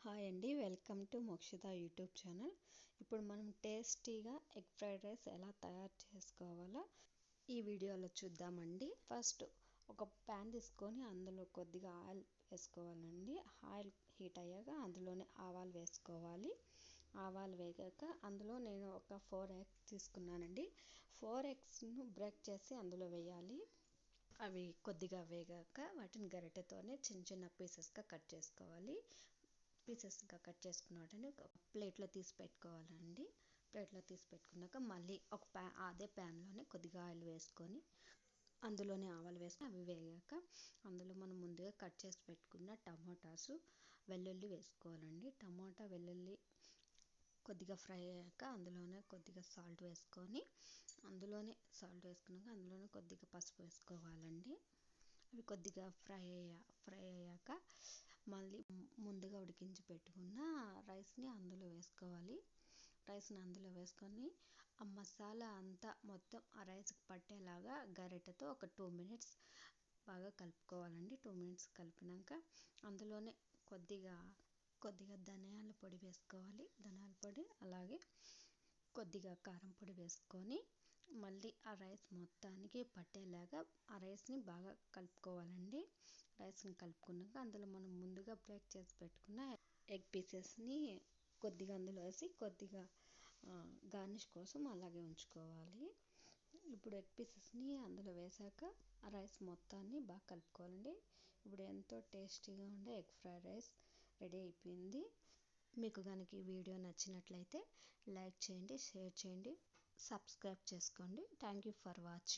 Hi అండి, welcome to Mokshita YouTube channel. ఇప్పుడు మనం టేస్టీగా ఎగ్ ఫ్రైడ్ రైస్ ఎలా తయారు చేసుకోవాలో ఈ వీడియోలో చూద్దామండి. ఫస్ట్ ఒక ప్యాన్ తీసుకొని అందులో కొద్దిగా ఆయిల్ వేసుకోవాలండి. ఆయిల్ హీట్ అయ్యాక అందులోనే ఆవాలు వేసుకోవాలి. ఆవాలు వేగాక అందులో నేను ఒక 4 ఎగ్స్ తీసుకున్నానండి. 4 ఎగ్స్ను బ్రేక్ చేసి అందులో వేయాలి. అవి కొద్దిగా వేగాక వాటిని గరిటెతోనే చిన్న చిన్న పీసెస్గా కట్ చేసుకోవాలి. పీసెస్గా కట్ చేసుకున్న వాటిని ఒక ప్లేట్లో తీసి పెట్టుకోవాలండి. ప్లేట్లో తీసి పెట్టుకున్నాక మళ్ళీ ఒక అదే ప్యాన్లోనే కొద్దిగా ఆయిల్ వేసుకొని అందులోనే ఆవాలు వేసుకొని అవి వేగాక అందులో మనం ముందుగా కట్ చేసి పెట్టుకున్న టమాటాసు, వెల్లుల్లి వేసుకోవాలండి. టమాటా, వెల్లుల్లి కొద్దిగా ఫ్రై అయ్యాక అందులోనే కొద్దిగా సాల్ట్ వేసుకొని అందులోనే కొద్దిగా పసుపు వేసుకోవాలండి. అవి కొద్దిగా ఫ్రై అయ్యాక మళ్ళీ ముందుగా ఉడికించి పెట్టుకున్న రైస్ని అందులో వేసుకోవాలి. రైస్ని అందులో వేసుకొని ఆ మసాలా అంతా మొత్తం ఆ రైస్కి పట్టేలాగా గరిటెతో ఒక 2 మినిట్స్ బాగా కలుపుకోవాలండి. 2 మినిట్స్ కలిపినాక అందులోనే కొద్దిగా ధనియాల పొడి వేసుకోవాలి. ధనియాల పొడి అలాగే కొద్దిగా కారం పొడి వేసుకొని మళ్ళీ ఆ రైస్ మొత్తానికి పట్టేలాగా ఆ రైస్ని బాగా కలుపుకోవాలండి. రైస్ని కలుపుకున్నాక అందులో మనం ముందుగా బ్రేక్ చేసి పెట్టుకున్న ఎగ్ పీసెస్ని కొద్దిగా అందులో వేసి కొద్దిగా గార్నిష్ కోసం అలాగే ఉంచుకోవాలి. ఇప్పుడు ఎగ్ పీసెస్ని అందులో వేసాక ఆ రైస్ మొత్తాన్ని బాగా కలుపుకోవాలండి. ఇప్పుడు ఎంతో టేస్టీగా ఉండే ఎగ్ ఫ్రైడ్ రైస్ రెడీ అయిపోయింది. మీకు కనుక ఈ వీడియో నచ్చినట్లయితే లైక్ చేయండి, షేర్ చేయండి, సబ్స్క్రైబ్ చేసుకోండి. Thank you for watching.